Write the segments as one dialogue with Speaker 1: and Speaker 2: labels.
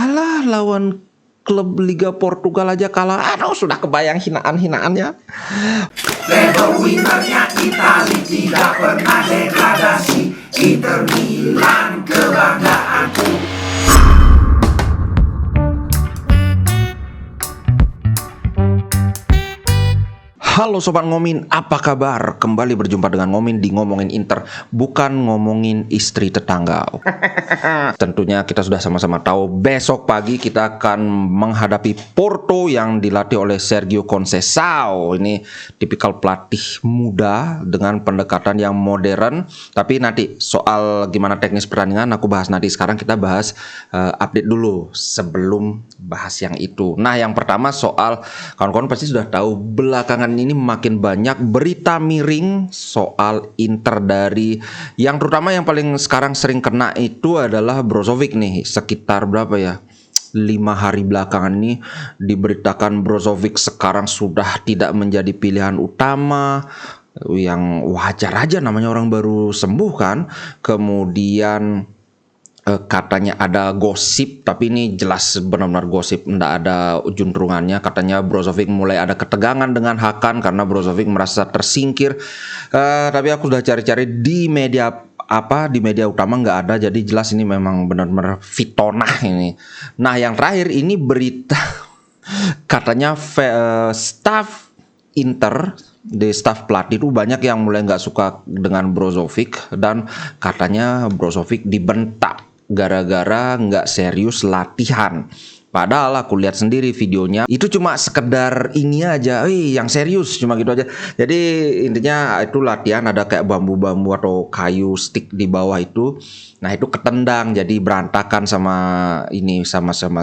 Speaker 1: Alah, lawan klub Liga Portugal aja kalah. Aduh, sudah kebayang hinaan-hinaannya.
Speaker 2: Level winnernya Itali tidak pernah degradasi. Inter Milan kebanggaanku.
Speaker 1: Halo Sobat Ngomin, apa kabar? Kembali berjumpa dengan Ngomin di Ngomongin Inter, bukan ngomongin istri tetangga. Tentunya kita sudah sama-sama tahu besok pagi kita akan menghadapi Porto yang dilatih oleh Sergio Conceição. Ini tipikal pelatih muda dengan pendekatan yang modern. Tapi nanti soal gimana teknis pertandingan aku bahas nanti. Sekarang kita bahas update dulu sebelum bahas yang itu. Nah, yang pertama soal kawan-kawan pasti sudah tahu belakangan ini makin banyak berita miring soal Inter dari yang terutama yang paling sekarang sering kena itu adalah Brozovic nih. Sekitar berapa ya? 5 hari belakangan ini diberitakan Brozovic sekarang sudah tidak menjadi pilihan utama, yang wajar aja namanya orang baru sembuh kan. Kemudian katanya ada gosip, tapi ini jelas benar-benar gosip, tidak ada juntrungannya. Katanya Brozovic mulai ada ketegangan dengan Hakan karena Brozovic merasa tersingkir. Tapi aku sudah cari-cari di media utama nggak ada, jadi jelas ini memang benar-benar fitonah ini. Nah, yang terakhir ini berita katanya staff Inter, di staff pelatih itu banyak yang mulai nggak suka dengan Brozovic dan katanya Brozovic dibentak gara-gara nggak serius latihan. Padahal aku lihat sendiri videonya itu cuma sekedar ini aja, yang serius cuma gitu aja. Jadi intinya itu latihan ada kayak bambu-bambu atau kayu stick di bawah itu. Nah, itu ketendang jadi berantakan sama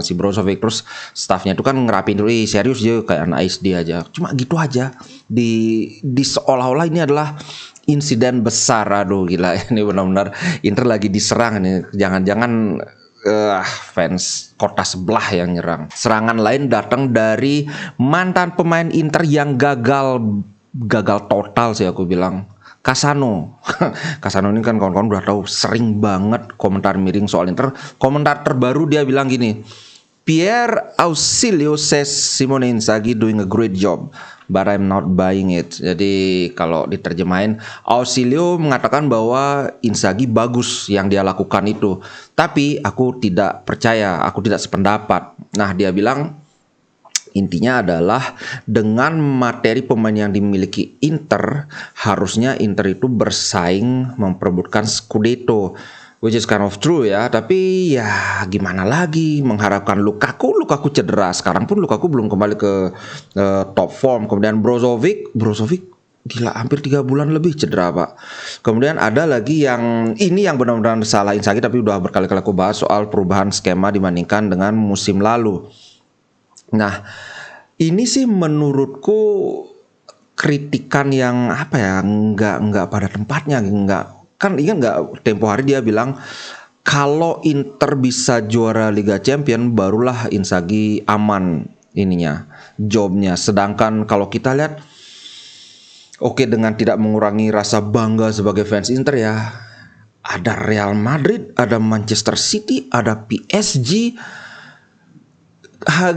Speaker 1: si Brozovic. Terus staffnya itu kan ngerapin dulu, serius aja kayak anak SD aja. Cuma gitu aja. Di seolah-olah ini adalah insiden besar. Aduh gila, ini benar-benar Inter lagi diserang ini. Jangan-jangan fans kota sebelah yang nyerang. Serangan lain datang dari mantan pemain Inter yang gagal total sih aku bilang. Cassano ini kan kawan-kawan udah tahu sering banget komentar miring soal Inter. Komentar terbaru dia bilang gini, Pier Ausilio says Simone Inzaghi doing a great job, but I'm not buying it. Jadi kalau diterjemahin, Ausilio mengatakan bahwa Inzaghi bagus yang dia lakukan itu, tapi aku tidak percaya, aku tidak sependapat. Nah, dia bilang intinya adalah dengan materi pemain yang dimiliki Inter, harusnya Inter itu bersaing memperebutkan Scudetto, which is kind of true ya. Tapi ya gimana lagi, mengharapkan Lukaku cedera. Sekarang pun Lukaku belum kembali ke top form. Kemudian Brozovic gila hampir 3 bulan lebih cedera Pak. Kemudian ada lagi yang benar-benar salah Inzaghi, tapi udah berkali-kali aku bahas soal perubahan skema dibandingkan dengan musim lalu. Nah, ini sih menurutku kritikan yang nggak pada tempatnya, ingat nggak tempo hari dia bilang kalau Inter bisa juara Liga Champion barulah Inzaghi aman jobnya. Sedangkan kalau kita lihat, oke, dengan tidak mengurangi rasa bangga sebagai fans Inter ya, ada Real Madrid, ada Manchester City, ada PSG.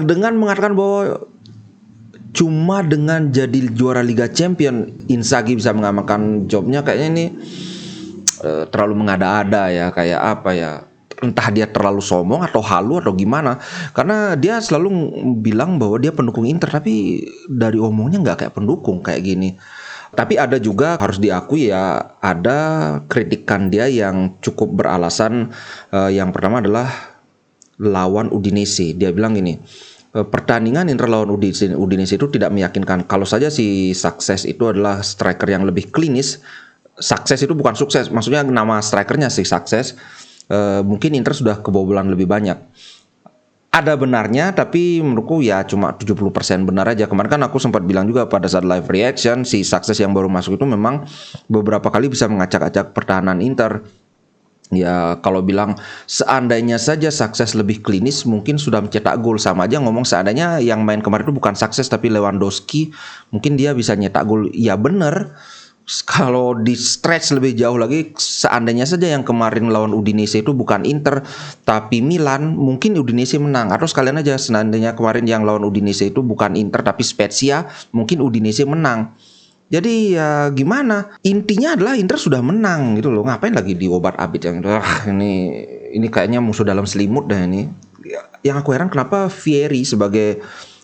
Speaker 1: Dengan mengatakan bahwa cuma dengan jadi juara Liga Champion Inzaghi bisa mengamankan jobnya, kayaknya ini terlalu mengada-ada ya, kayak apa ya, entah dia terlalu sombong atau halu atau gimana, karena dia selalu bilang bahwa dia pendukung Inter tapi dari omongnya nggak kayak pendukung kayak gini. Tapi ada juga harus diakui ya, ada kritikan dia yang cukup beralasan. Yang pertama adalah lawan Udinese. Dia bilang gini, pertandingan Inter lawan Udinese itu tidak meyakinkan. Kalau saja si Sukses itu adalah striker yang lebih klinis, Sukses itu bukan sukses, maksudnya nama strikernya si Sukses, mungkin Inter sudah kebobolan lebih banyak. Ada benarnya, tapi menurutku ya cuma 70% benar aja. Kemarin kan aku sempat bilang juga pada saat live reaction, si Sukses yang baru masuk itu memang beberapa kali bisa mengacak-acak pertahanan Inter. Ya kalau bilang seandainya saja Sukses lebih klinis mungkin sudah mencetak gol. Sama aja ngomong seandainya yang main kemarin itu bukan Sukses tapi Lewandowski, mungkin dia bisa nyetak gol. Ya bener, Kalau di stretch lebih jauh lagi, seandainya saja yang kemarin lawan Udinese itu bukan Inter tapi Milan, mungkin Udinese menang. Atau sekalian aja seandainya kemarin yang lawan Udinese itu bukan Inter tapi Spezia, mungkin Udinese menang. Jadi ya gimana? Intinya adalah Inter sudah menang gitu loh. Ngapain lagi diobat-abit yang ini kayaknya musuh dalam selimut dah ini. Yang aku heran kenapa Vieri sebagai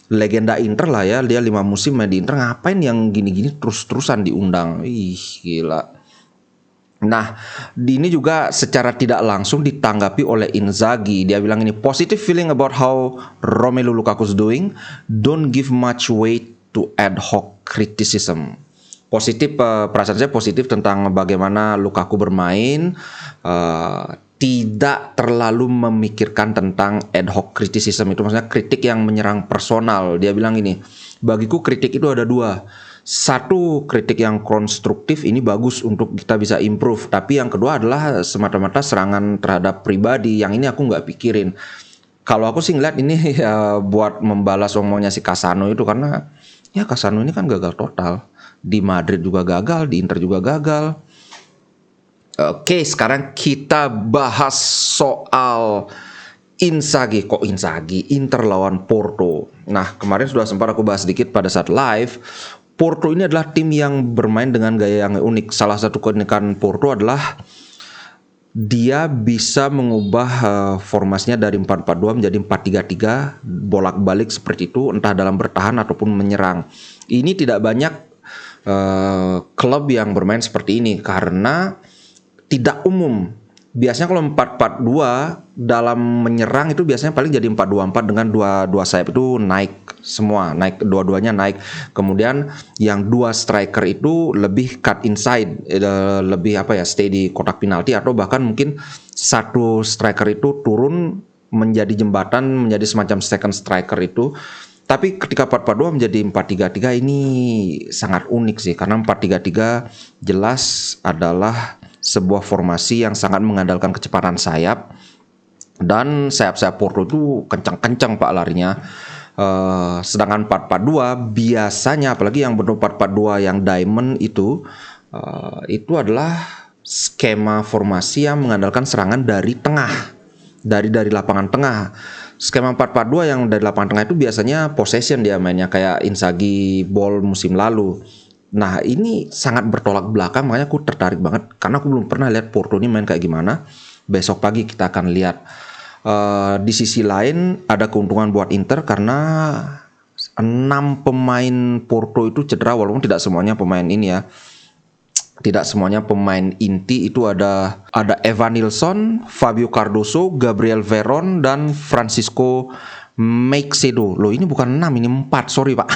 Speaker 1: legenda Inter lah ya, dia 5 musim main di Inter, ngapain yang gini-gini terus-terusan diundang. Ih, gila. Nah, ini juga secara tidak langsung ditanggapi oleh Inzaghi. Dia bilang ini, positive feeling about how Romelu Lukaku's doing, don't give much weight to ad hoc criticism. Positif, perasaan saya positif tentang bagaimana Lukaku bermain, tidak terlalu memikirkan tentang ad hoc criticism, itu maksudnya kritik yang menyerang personal. Dia bilang ini, bagiku kritik itu ada 2. Satu, kritik yang konstruktif, ini bagus untuk kita bisa improve. Tapi yang kedua adalah semata-mata serangan terhadap pribadi, yang ini aku nggak pikirin. Kalau aku sih ngeliat ini ya buat membalas omongnya si Cassano itu, karena ya Cassano ini kan gagal total. Di Madrid juga gagal, di Inter juga gagal. Oke, sekarang kita bahas soal Inzaghi. Kok Inzaghi? Inter lawan Porto. Nah, kemarin sudah sempat aku bahas sedikit pada saat live. Porto ini adalah tim yang bermain dengan gaya yang unik. Salah satu keunikan Porto adalah dia bisa mengubah formasinya dari 4-4-2 menjadi 4-3-3, bolak-balik seperti itu, entah dalam bertahan ataupun menyerang. Ini tidak banyak klub yang bermain seperti ini karena tidak umum. Biasanya kalau 4-4-2 dalam menyerang itu biasanya paling jadi 4-2-4 dengan dua sayap itu naik semua, naik dua-duanya naik. Kemudian yang 2 striker itu lebih cut inside, lebih stay di kotak penalti, atau bahkan mungkin 1 striker itu turun menjadi jembatan, menjadi semacam second striker itu. Tapi ketika 4-4-2 menjadi 4-3-3 ini sangat unik sih, karena 4-3-3 jelas adalah sebuah formasi yang sangat mengandalkan kecepatan sayap, dan sayap-sayap Porto itu kencang-kencang Pak larinya. Sedangkan 4-4-2 biasanya, apalagi yang bentuk 4-4-2 yang diamond itu adalah skema formasi yang mengandalkan serangan dari tengah, dari lapangan tengah. Skema 4-4-2 yang dari lapangan tengah itu biasanya possession dia mainnya, kayak Inzaghi ball musim lalu. Nah, ini sangat bertolak belakang, makanya aku tertarik banget karena aku belum pernah lihat Porto ini main kayak gimana. Besok pagi kita akan lihat. Di sisi lain ada keuntungan buat Inter karena 6 pemain Porto itu cedera, walaupun tidak semuanya pemain ini ya. Tidak semuanya pemain inti, itu ada Evan Nilsson, Fabio Cardoso, Gabriel Veron, dan Francisco Meixedo. Loh, ini bukan 6, ini 4, sorry Pak.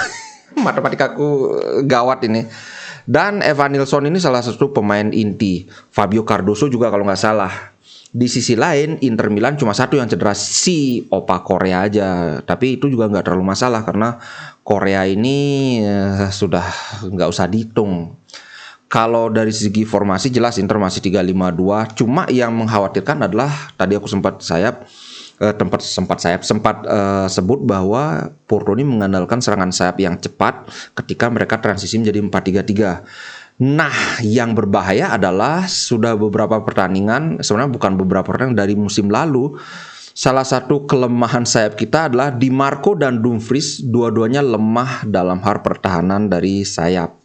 Speaker 1: Matematikaku gawat ini. Dan Evan Nilsson ini salah satu pemain inti. Fabio Cardoso juga kalau nggak salah. Di sisi lain Inter Milan cuma 1 yang cedera, si Opa Korea aja. Tapi itu juga nggak terlalu masalah karena Korea ini sudah nggak usah dihitung. Kalau dari segi formasi jelas Inter masih 3-5-2. Cuma yang mengkhawatirkan adalah tadi aku sempat sebut bahwa Porto ini mengandalkan serangan sayap yang cepat ketika mereka transisi menjadi 4-3-3. Nah, yang berbahaya adalah sudah beberapa pertandingan, sebenarnya bukan beberapa pertandingan, dari musim lalu, salah satu kelemahan sayap kita adalah Di Marco dan Dumfries, dua-duanya lemah dalam hal pertahanan dari sayap.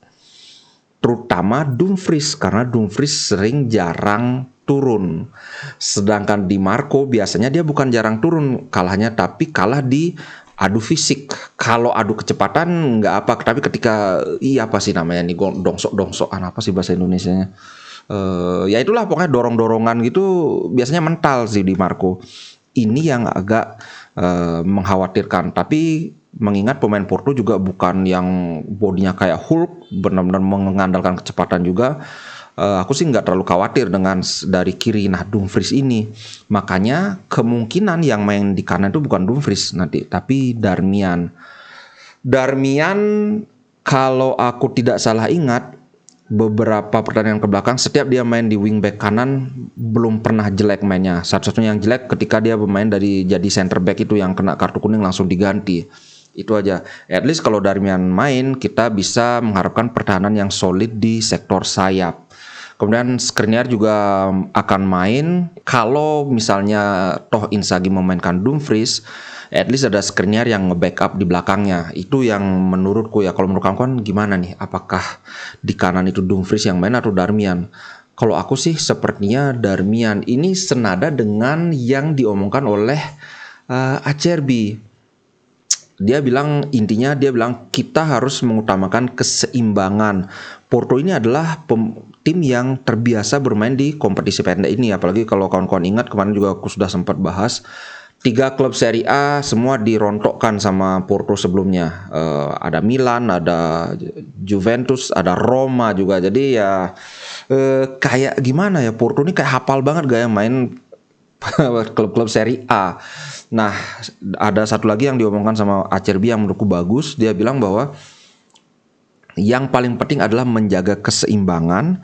Speaker 1: Terutama Dumfries, karena Dumfries sering jarang turun. Sedangkan Di Marco biasanya dia bukan jarang turun kalahnya, tapi kalah di adu fisik. Kalau adu kecepatan nggak apa, tapi ketika apa sih namanya nih, dongsok-dongsokan, apa sih bahasa Indonesianya? Ya itulah pokoknya dorong-dorongan gitu biasanya mental sih Di Marco. Ini yang agak mengkhawatirkan. Tapi mengingat pemain Porto juga bukan yang bodinya kayak Hulk, benar-benar mengandalkan kecepatan juga. Aku sih nggak terlalu khawatir dengan dari kiri. Nah, Dumfries ini, makanya kemungkinan yang main di kanan itu bukan Dumfries nanti, tapi Darmian. Kalau aku tidak salah ingat, beberapa pertandingan ke belakang setiap dia main di wingback kanan belum pernah jelek mainnya. Satu-satunya yang jelek ketika dia bermain jadi center back itu yang kena kartu kuning langsung diganti. Itu aja. At least kalau Darmian main, kita bisa mengharapkan pertahanan yang solid di sektor sayap. Kemudian Skriniar juga akan main. Kalau misalnya toh Inzaghi memainkan Dumfries, at least ada Skriniar yang nge-backup di belakangnya. Itu yang menurutku ya. Kalau menurut kawan gimana nih? Apakah di kanan itu Dumfries yang main atau Darmian? Kalau aku sih sepertinya Darmian. Ini senada dengan yang diomongkan oleh Acerbi. Intinya dia bilang kita harus mengutamakan keseimbangan. Porto ini adalah tim yang terbiasa bermain di kompetisi pendek ini, apalagi kalau kawan-kawan ingat kemarin juga aku sudah sempat bahas 3 klub Serie A semua dirontokkan sama Porto sebelumnya. Ada Milan, ada Juventus, ada Roma juga. Jadi ya kayak gimana ya, Porto ini kayak hafal banget gaya main klub-klub Serie A. Nah, ada satu lagi yang diomongkan sama Acerbi yang menurutku bagus. Dia bilang bahwa yang paling penting adalah menjaga keseimbangan.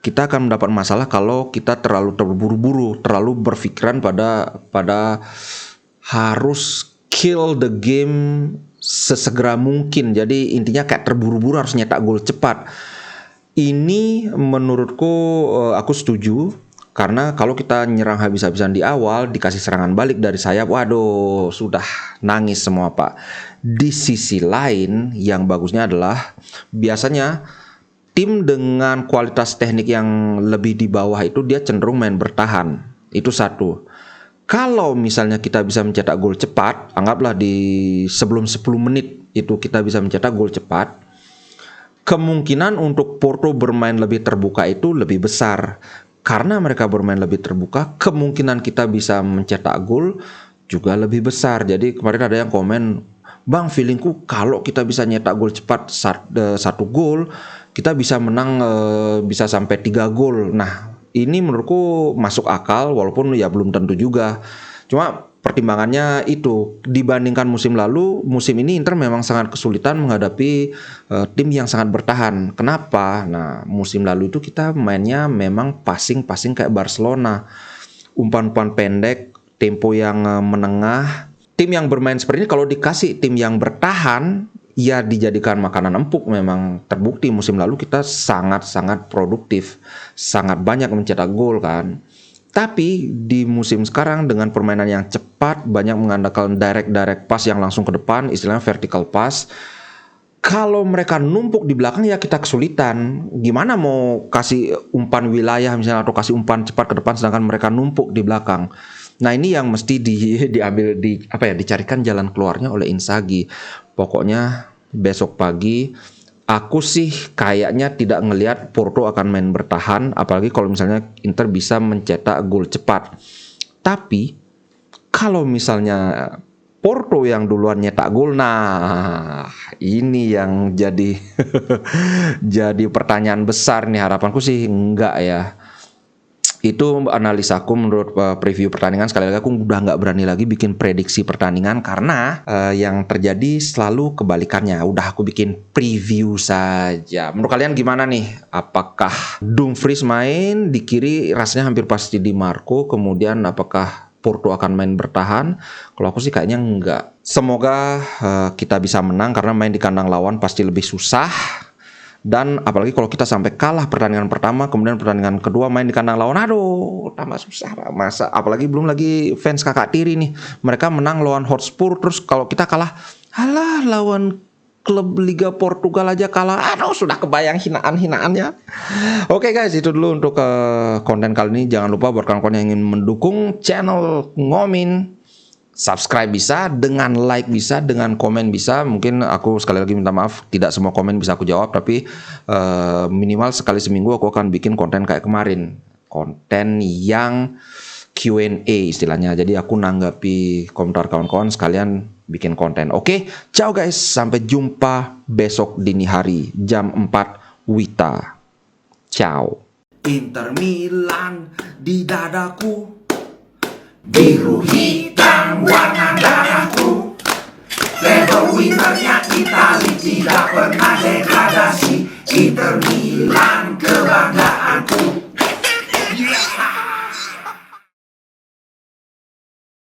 Speaker 1: Kita akan mendapat masalah kalau kita terlalu terburu-buru, terlalu berpikiran pada harus kill the game sesegera mungkin. Jadi intinya kayak terburu-buru harus nyetak gol cepat. Ini menurutku aku setuju. Karena kalau kita nyerang habis-habisan di awal, dikasih serangan balik dari sayap, waduh, sudah nangis semua Pak. Di sisi lain, yang bagusnya adalah biasanya tim dengan kualitas teknik yang lebih di bawah itu dia cenderung main bertahan. Itu satu. Kalau misalnya kita bisa mencetak gol cepat, anggaplah di sebelum 10 menit itu kita bisa mencetak gol cepat, kemungkinan untuk Porto bermain lebih terbuka itu lebih besar. Karena mereka bermain lebih terbuka, kemungkinan kita bisa mencetak gol juga lebih besar. Jadi kemarin ada yang komen, Bang, feelingku kalau kita bisa nyetak gol cepat 1 gol, kita bisa menang bisa sampai 3 gol. Nah, ini menurutku masuk akal walaupun ya belum tentu juga. Cuma pertimbangannya itu dibandingkan musim lalu, musim ini Inter memang sangat kesulitan menghadapi tim yang sangat bertahan. Kenapa? Nah, musim lalu itu kita mainnya memang passing kayak Barcelona. Umpan-umpan pendek, tempo yang menengah. Tim yang bermain seperti ini kalau dikasih tim yang bertahan, ya dijadikan makanan empuk. Memang terbukti musim lalu kita sangat-sangat produktif, sangat banyak mencetak gol kan. Tapi di musim sekarang dengan permainan yang cepat, banyak mengandalkan direct pass yang langsung ke depan, istilahnya vertical pass. Kalau mereka numpuk di belakang ya kita kesulitan. Gimana mau kasih umpan wilayah misalnya atau kasih umpan cepat ke depan sedangkan mereka numpuk di belakang. Nah, ini yang mesti dicarikan jalan keluarnya oleh Inzaghi. Pokoknya besok pagi aku sih kayaknya tidak ngelihat Porto akan main bertahan, apalagi kalau misalnya Inter bisa mencetak gol cepat. Tapi kalau misalnya Porto yang duluan nyetak gol, nah ini yang jadi jadi pertanyaan besar nih. Harapanku sih enggak ya. Itu analisaku menurut preview pertandingan. Sekali lagi aku udah nggak berani lagi bikin prediksi pertandingan karena yang terjadi selalu kebalikannya. Udah aku bikin preview saja. Menurut kalian gimana nih? Apakah Dumfries main di kiri rasanya hampir pasti Di Marco, kemudian apakah Porto akan main bertahan? Kalau aku sih kayaknya enggak. Semoga kita bisa menang karena main di kandang lawan pasti lebih susah. Dan apalagi kalau kita sampai kalah pertandingan pertama, kemudian pertandingan kedua main di kandang lawan, aduh tambah susah masa. Apalagi belum lagi fans kakak tiri nih, mereka menang lawan Hotspur, terus kalau kita kalah, alah lawan klub Liga Portugal aja kalah, aduh sudah kebayang hinaan-hinaannya. Oke guys, itu dulu untuk konten kali ini. Jangan lupa buat kawan-kawan yang ingin mendukung channel Ngomin, subscribe bisa, dengan like bisa, dengan komen bisa. Mungkin aku sekali lagi minta maaf, tidak semua komen bisa aku jawab, tapi minimal sekali seminggu aku akan bikin konten kayak kemarin. Konten yang Q&A istilahnya. Jadi aku nanggapi komentar kawan-kawan sekalian bikin konten. Oke, ciao guys. Sampai jumpa besok dini hari jam 4 WITA. Ciao.
Speaker 2: Inter Milan di dadaku, biru hitam warna darahku. Level winnernya Itali, tidak pernah degradasi. Inter Milan kebanggaanku.